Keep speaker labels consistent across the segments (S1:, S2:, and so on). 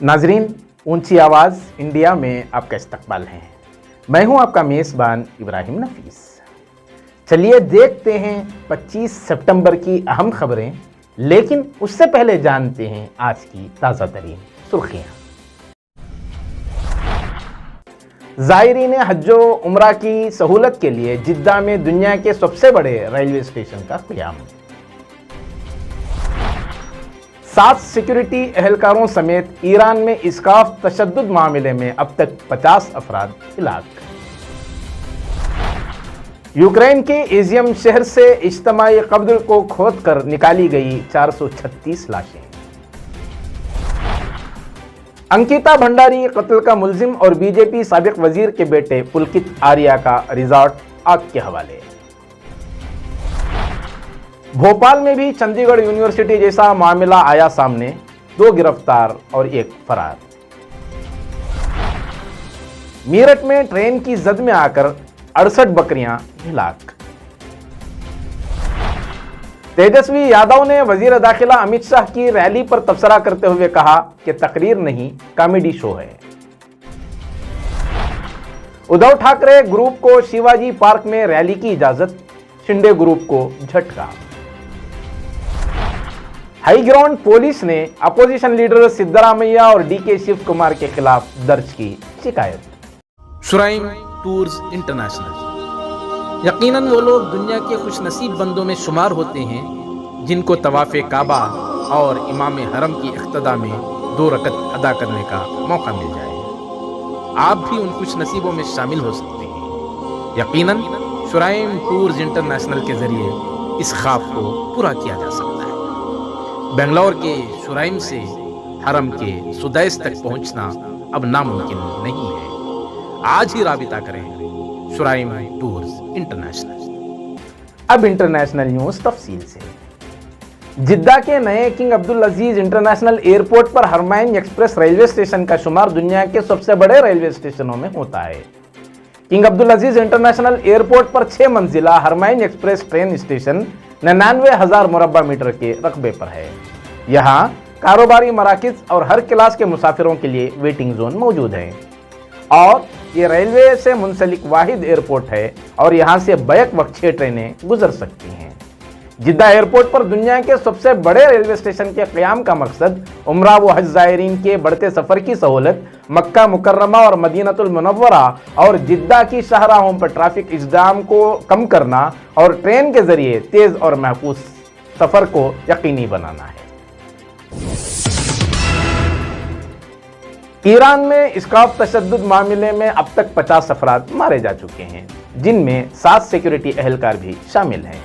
S1: नाजरीन, ऊंची आवाज़ इंडिया में आपका इस्तकबाल है। मैं हूं आपका मेज़बान इब्राहिम नफीस। चलिए देखते हैं 25 सितंबर की अहम खबरें, लेकिन उससे पहले जानते हैं आज की ताज़ा तरीन सुर्खियाँ। ज़ायरीन हज व उम्रा की सहूलत के लिए जिद्दा में दुनिया के सबसे बड़े रेलवे स्टेशन का क़याम। 7 सिक्योरिटी एहलकारों समेत ईरान में इसकाफ तशद्दुद मामले में अब तक 50 अफराद हिलाक। यूक्रेन के इज़ियम शहर से इज्तिमाई कब्र को खोद कर निकाली गई 436 लाशें। अंकिता भंडारी कत्ल का मुल्जिम और बीजेपी साबिक वजीर के बेटे पुलकित आर्या का रिजॉर्ट आग के हवाले। भोपाल में भी चंडीगढ़ यूनिवर्सिटी जैसा मामला आया सामने, 2 गिरफ्तार और 1 फरार। मेरठ में ट्रेन की जद में आकर 68 बकरियां हिलाक। तेजस्वी यादव ने वजीर दाखिला अमित शाह की रैली पर तबसरा करते हुए कहा कि तकरीर नहीं, कॉमेडी शो है। उद्धव ठाकरे ग्रुप को शिवाजी पार्क में रैली की इजाजत, शिंदे ग्रुप को झटका। हाई ग्राउंड पुलिस ने अपोजिशन लीडर सिद्धरामैया और डीके शिव कुमार के खिलाफ दर्ज की शिकायत।
S2: शुराइम टूर्स इंटरनेशनल। यकीनन वो लोग दुनिया के खुशनसीब बंदों में शुमार होते हैं जिनको तवाफ़े काबा और इमाम हरम की इख्तिदा में 2 रकत अदा करने का मौका मिल जाए। आप भी उन खुशनसीबों में शामिल हो सकते हैं। यकीनन शुराइम टूर्स इंटरनेशनल के जरिए इस ख्वाब को पूरा किया जा सकता है। बेंगलोर के शुराइम से हरम के सुदैस तक पहुंचना अब नामुमकिन नहीं है। आज ही राबिता करें शुराइम टूर्स इंटरनेशनल।
S1: अब इंटरनेशनल न्यूज़ तफसील से। जिद्दा के नए किंग अब्दुल अजीज इंटरनेशनल एयरपोर्ट पर हरमाइन एक्सप्रेस रेलवे स्टेशन का शुमार दुनिया के सबसे बड़े रेलवे स्टेशनों में होता है। किंग अब्दुल अजीज इंटरनेशनल एयरपोर्ट पर 6 मंजिला हरमाइन एक्सप्रेस ट्रेन स्टेशन 99,000 मुरब्बा मीटर के रकबे पर है। यहाँ कारोबारी मराकिज और हर क्लास के मुसाफिरों के लिए वेटिंग जोन मौजूद है और ये रेलवे से मुंसलिक वाहिद एयरपोर्ट है और यहाँ से बैक वक्त 6 ट्रेनें गुजर सकती हैं। जिद्दा एयरपोर्ट पर दुनिया के सबसे बड़े रेलवे स्टेशन के क़याम का मकसद उम्रा व हज ज़ायरीन के बढ़ते सफ़र की सहूलत, मक्का मुकर्रमा और मदीनतुल मुनव्वरा और जिद्दा की शाहराहों पर ट्रैफिक इज़्दाम को कम करना और ट्रेन के ज़रिए तेज़ और महफूज सफ़र को यकीनी बनाना है। ईरान में इसकाफ तशद्दुद मामले में अब तक 50 अफराद मारे जा चुके हैं, जिनमें 7 सिक्योरिटी एहलकार भी शामिल हैं।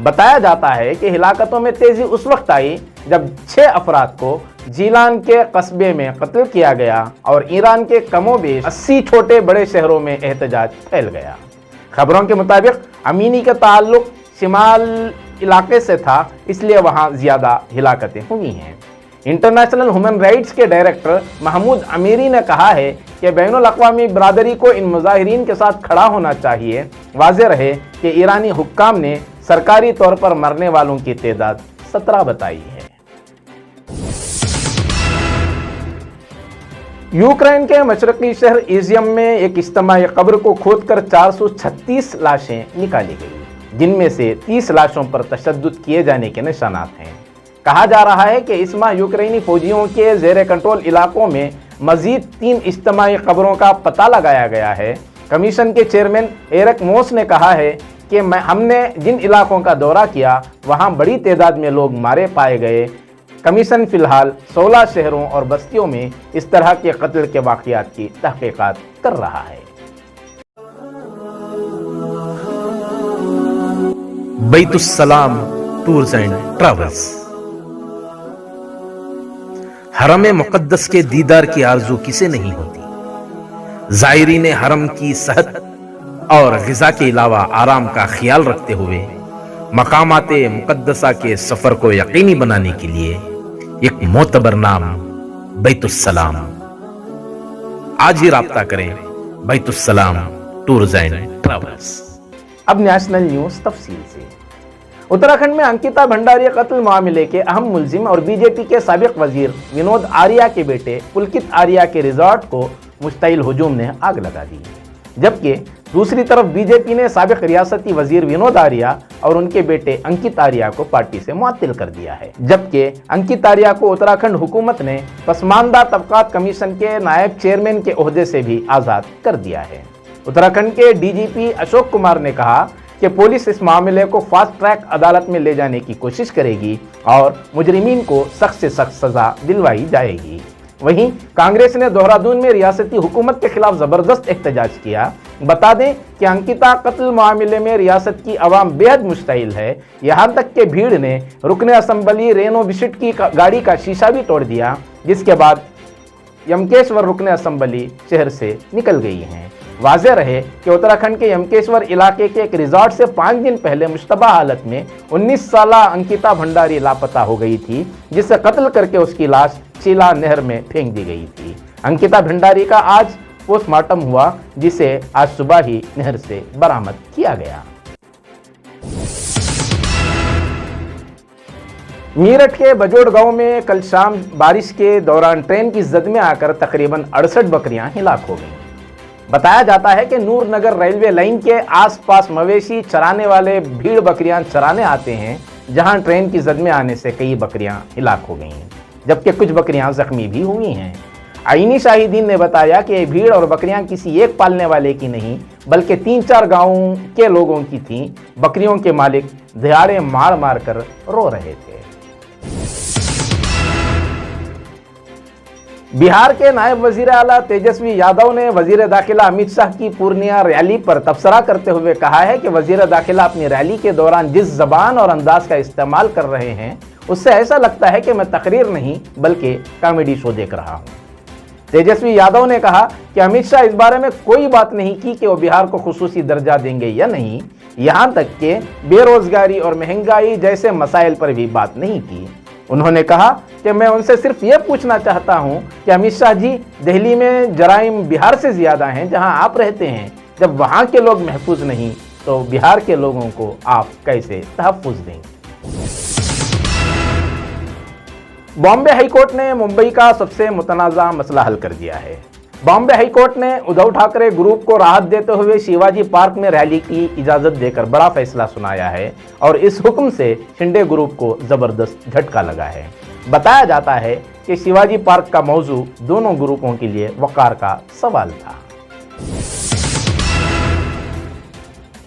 S1: बताया जाता है कि हिलाकतों में तेजी उस वक्त आई जब 6 अफराद को जीलान के कस्बे में कत्ल किया गया और ईरान के कमोबेश 80 छोटे बड़े शहरों में एहतजाज फैल गया। खबरों के मुताबिक अमीनी का ताल्लुक शिमाल इलाके से था, इसलिए वहां ज्यादा हिलाकतें हुई हैं। इंटरनेशनल ह्यूमन राइट्स के डायरेक्टर महमूद अमीरी ने कहा है कि बैनुल अक़वामी बरादरी को इन मुजाहिरीन के साथ खड़ा होना चाहिए। वाज़ेह रहे कि ईरानी हुक्काम ने सरकारी तौर पर मरने वालों की तादाद 17 बताई है। यूक्रेन के मशरक़ी शहर इज़ियम में एक इज्तिमाई कब्र को खोदकर 436 लाशें निकाली गई, जिनमें से 30 लाशों पर तशद्दुद किए जाने के निशानात हैं। कहा जा रहा है कि इस माह यूक्रेनी फौजियों के ज़ेर कंट्रोल इलाकों में मजीद 3 इज्तिमाई कब्रों का पता लगाया गया है। कमीशन के चेयरमैन एरिक मोस ने कहा है कि हमने जिन इलाकों का दौरा किया वहां बड़ी तादाद में लोग मारे पाए गए। कमीशन फिलहाल 16 शहरों और बस्तियों में इस तरह के कत्ल के वाक़यात की तहक़ीक़ात कर रहा है।
S2: बैतुस्सलाम टूर्स एंड ट्रैवल्स। हरम मुक़द्दस के दीदार की आरज़ू किसे नहीं होती। ज़ायरीन हरम की सेहत और ग़िज़ा के अलावा आराम का ख्याल रखते हुए मकामात मुक़द्दसा के सफ़र को यकीनी बनाने के लिए एक मोतबर नाम बैतुस्सलाम। आज ही राब्ता करें बैतुस्सलाम टूर्स एंड ट्रैवल्स।
S1: अब नेशनल न्यूज़ तफसील से। उत्तराखंड में अंकिता भंडारी कत्ल मामले के अहम मुलजिम और बीजेपी के साबिक वजीर विनोद आर्या के बेटे पुलकित आर्या के रिजॉर्ट को मुश्तइल हुजूम ने आग लगा दी, जबकि दूसरी तरफ बीजेपी ने साबिक रियासती वजीर विनोद आर्या और उनके बेटे अंकित आर्या को पार्टी से मुअत्तिल कर दिया है। जबकि अंकित आर्या को उत्तराखंड हुकूमत ने पसमानदा तबकात कमीशन के नायब चेयरमैन के ओहदे से भी आज़ाद कर दिया है। उत्तराखंड के डीजीपी अशोक कुमार ने कहा कि पुलिस इस मामले को फास्ट ट्रैक अदालत में ले जाने की कोशिश करेगी और मुजरिमीन को सख्त से सख्त सजा दिलवाई जाएगी। वहीं कांग्रेस ने देहरादून में रियासती हुकूमत के खिलाफ जबरदस्त एहतजाज किया। बता दें कि अंकिता कत्ल मामले में रियासत की आवाम बेहद मुश्तइल है। यहाँ तक कि भीड़ ने रुकने असम्बली रेनो बिशिट की गाड़ी का शीशा भी तोड़ दिया, जिसके बाद यमकेश्वर रुकने असम्बली शहर से निकल गई हैं। वाज़ेह रहे कि उत्तराखंड के यमकेश्वर इलाके के एक रिजॉर्ट से 5 दिन पहले मुश्तबा हालत में 19 साला अंकिता भंडारी लापता हो गई थी, जिसे कत्ल करके उसकी लाश चीला नहर में फेंक दी गई थी। अंकिता भंडारी का आज पोस्टमार्टम हुआ, जिसे आज सुबह ही नहर से बरामद किया गया। मीरठ के बजोड़ गांव में कल शाम बारिश के दौरान ट्रेन की जद में आकर तकरीबन 68 बकरियां हिलाक हो गईं। बताया जाता है कि नूर नगर रेलवे लाइन के आसपास मवेशी चराने वाले भीड़ बकरियां चराने आते हैं, जहां ट्रेन की जद में आने से कई बकरियां हिलाक हो गई हैं, जबकि कुछ बकरियां जख्मी भी हुई हैं। आईनी शाहिदीन ने बताया कि भीड़ और बकरियां किसी एक पालने वाले की नहीं, बल्कि 3-4 गांवों के लोगों की थीं। बकरियों के मालिक दिहाड़े मार मार कर रो रहे थे। बिहार के नायब वजीर आला तेजस्वी यादव ने वजीर दाखिला अमित शाह की पूर्णिया रैली पर तबसरा करते हुए कहा है कि वजीर दाखिला अपनी रैली के दौरान जिस जबान और अंदाज का इस्तेमाल कर रहे हैं, उससे ऐसा लगता है कि मैं तकरीर नहीं बल्कि कॉमेडी शो देख रहा हूं। तेजस्वी यादव ने कहा कि अमित शाह इस बारे में कोई बात नहीं की कि वो बिहार को खुसूसी दर्जा देंगे या नहीं, यहां तक कि बेरोजगारी और महंगाई जैसे मसाइल पर भी बात नहीं की। उन्होंने कहा कि मैं उनसे सिर्फ ये पूछना चाहता हूं कि अमित शाह जी, दिल्ली में जराइम बिहार से ज्यादा हैं जहां आप रहते हैं। जब वहां के लोग महफूज नहीं तो बिहार के लोगों को आप कैसे तहफ्फुज देंगे। बॉम्बे हाईकोर्ट ने मुंबई का सबसे मुतनाज़ा मसला हल कर दिया है। बॉम्बे हाईकोर्ट ने उद्धव ठाकरे ग्रुप को राहत देते हुए शिवाजी पार्क में रैली की इजाजत देकर बड़ा फैसला सुनाया है और इस हुक्म से शिंदे ग्रुप को जबरदस्त झटका लगा है। बताया जाता है कि शिवाजी पार्क का मौजू दोनों ग्रुपों के लिए वकार का सवाल था।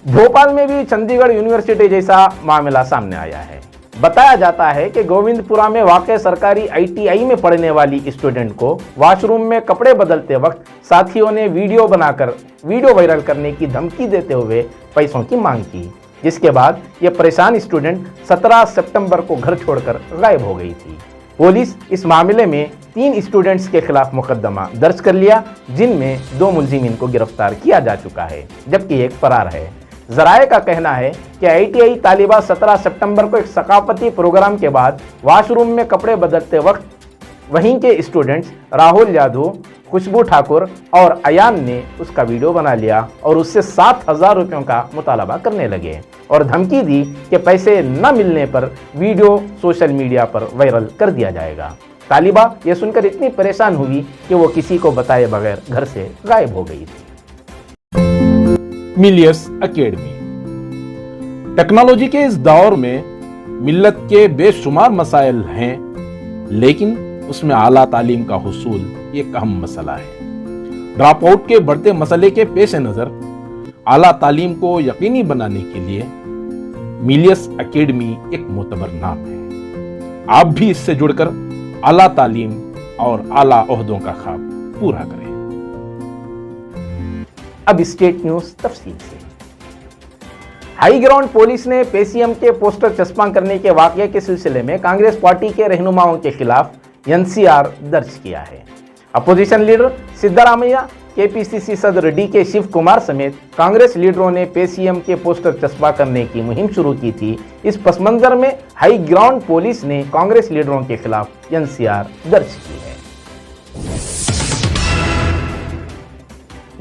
S1: भोपाल में भी चंडीगढ़ यूनिवर्सिटी जैसा मामला सामने आया है। बताया जाता है कि गोविंदपुरा में वाक़ सरकारी ITI में पढ़ने वाली स्टूडेंट को वॉशरूम में कपड़े बदलते वक्त साथियों ने वीडियो बनाकर वीडियो वायरल करने की धमकी देते हुए पैसों की मांग की, जिसके बाद ये परेशान स्टूडेंट 17 सितंबर को घर छोड़कर गायब हो गई थी। पुलिस इस मामले में 3 स्टूडेंट्स के खिलाफ मुकदमा दर्ज कर लिया, जिनमें 2 मुलजिमीन को गिरफ्तार किया जा चुका है, जबकि एक फरार है। जराये का कहना है कि ITI तालिबा 17 सितंबर को एक सकाफती प्रोग्राम के बाद वॉशरूम में कपड़े बदलते वक्त वहीं के स्टूडेंट्स राहुल यादव, खुशबू ठाकुर और अयान ने उसका वीडियो बना लिया और उससे 7,000 रुपयों का मुतालबा करने लगे और धमकी दी कि पैसे न मिलने पर वीडियो सोशल मीडिया पर वायरल कर दिया जाएगा। तालिबा ये सुनकर इतनी परेशान हुई कि वो किसी को बताए बगैर घर से गायब हो गई थी।
S2: Milius academy. टेक्नोलॉजी के इस दौर में मिल्लत के बेशुमार मसाइल हैं, लेकिन उसमें आला तालीम का हुसूल एक अहम मसला है। ड्रॉप आउट के बढ़ते मसले के पेश नज़र आला तालीम को यकीनी बनाने के लिए मिलियस एकेडमी एक मोतबर नाम है। आप भी इससे जुड़कर आला तालीम और आला ओहदों का ख्वाब पूरा करें।
S1: अब स्टेट न्यूज तफसील से। हाई ग्राउंड पुलिस ने PCM के पोस्टर चस्पा करने के वाकये के सिलसिले में कांग्रेस पार्टी के रहनुमाओं के खिलाफ NCR दर्ज किया है। अपोजिशन लीडर सिद्धारामैया, KPCC सदर DK शिव कुमार समेत कांग्रेस लीडरों ने PCM के पोस्टर चस्पा करने की मुहिम शुरू की थी। इस पस मंजर में हाई ग्राउंड पुलिस ने कांग्रेस लीडरों के खिलाफ NCR दर्ज की है।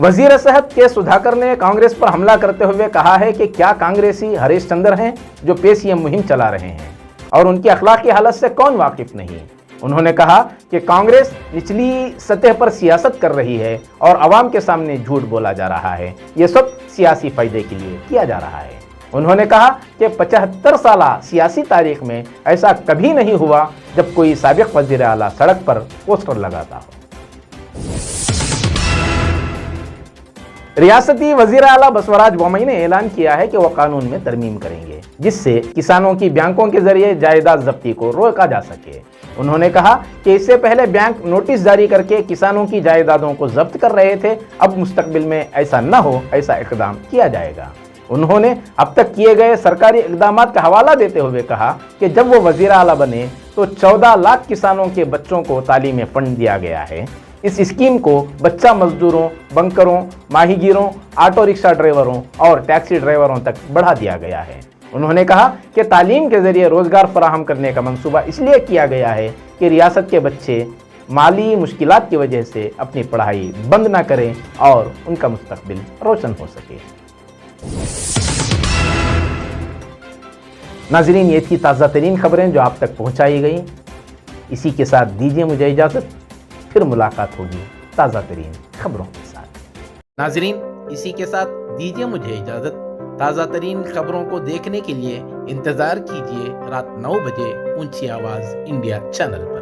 S1: वजीर सेहत के सुधाकर ने कांग्रेस पर हमला करते हुए कहा है कि क्या कांग्रेसी हरीश चंद्र हैं जो पेशीएम मुहिम चला रहे हैं और उनकी अखलाकी हालत से कौन वाकिफ नहीं। उन्होंने कहा कि कांग्रेस निचली सतह पर सियासत कर रही है और आवाम के सामने झूठ बोला जा रहा है, ये सब सियासी फायदे के लिए किया जा रहा है। उन्होंने कहा कि 75 साल सियासी तारीख में ऐसा कभी नहीं हुआ जब कोई साबिक वजीर आला सड़क पर पोस्टर लगाता हो। रियासती वजीर आला बसवराज बोम्मई ने ऐलान किया है कि वो कानून में तरमीम करेंगे जिससे किसानों की बैंकों के जरिए जायदाद जब्ती को रोका जा सके। उन्होंने कहा कि इससे पहले बैंक नोटिस जारी करके किसानों की जायदादों को जब्त कर रहे थे, अब मुस्तकबिल में ऐसा न हो, ऐसा इकदाम किया जाएगा। उन्होंने अब तक किए गए सरकारी इकदाम का हवाला देते हुए कहा कि जब वो वजीर आला बने तो 14 लाख किसानों के बच्चों को तालीमी फंड दिया गया है। इस स्कीम को बच्चा मजदूरों, बंकरों, माहीगीरों, ऑटो रिक्शा ड्राइवरों और टैक्सी ड्राइवरों तक बढ़ा दिया गया है। उन्होंने कहा कि तालीम के जरिए रोजगार फराहम करने का मंसूबा इसलिए किया गया है कि रियासत के बच्चे माली मुश्किलात की वजह से अपनी पढ़ाई बंद ना करें और उनका मुस्तकबिल रोशन हो सके। नाजरीन, ये थी ताज़ा तरीन खबरें जो आप तक पहुंचाई गई। इसी के साथ दीजिए मुझे इजाज़त, फिर मुलाकात होगी ताज़ा तरीन खबरों के साथ।
S2: नाजरीन, इसी के साथ दीजिए मुझे इजाज़त। ताज़ा तरीन खबरों को देखने के लिए इंतज़ार कीजिए रात 9 बजे ऊंची आवाज़ इंडिया चैनल पर।